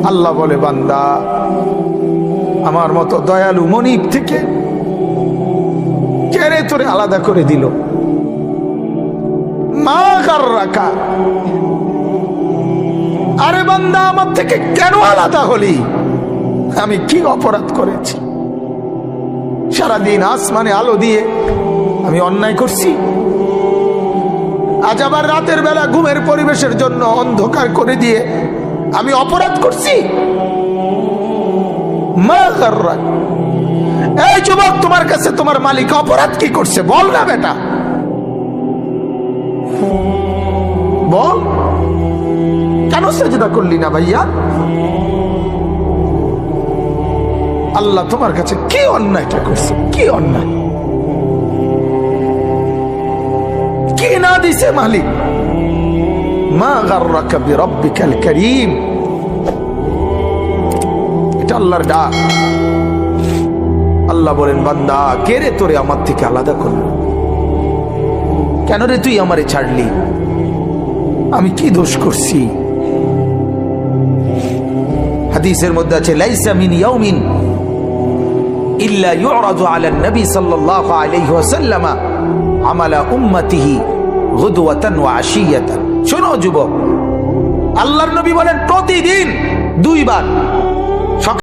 আল্লাহ বলে, বান্দা আমার মতো দয়ালু মনিব থেকে কেড়ে তোরে আলাদা করে দিল। মা গাররাকা, আরে বান্দা আমার থেকে কেন আলাদা হলি? আমি কি অপরাধ করেছি? সারাদিন আসমানে আলো দিয়ে আমি অন্যায় করছি? আজ আবার রাতের বেলা ঘুমের পরিবেশের জন্য অন্ধকার করে দিয়ে আমি অপরাধ করছি? মা গাররাক, এই যুবক, তোমার কাছে তোমার মালিক অপরাধ কি করছে বল না বেটা, বল। কেন সেজদা করলি না ভাইয়া? আল্লাহ তোমার কাছে কি অন্যায়টা করছে? কি অন্যায়, কি না দিছে মালিক? মা গাররাকা বিরাব্বিকাল কারীম, এটা আল্লাহর ডাক। আল্লাহ বলেন, বান্দা কে রে তোরে আমার থেকে আলাদা করলো? কেন রে তুই আমারে ছাড়লি? আমি কি দোষ করছি? হাদিসের মধ্যে আছে, লাইসা মিন ইয়াউমিন ইল্লা ইউরাদু আলা নবী সাল্লাল্লাহু আলাইহি ওয়াসাল্লাম আমালা উম্মতিহি গুদওয়াতান ওয়া আশিয়াতান। শোনো যুবক, আল্লাহর নবী বলেন প্রতিদিন দুইবার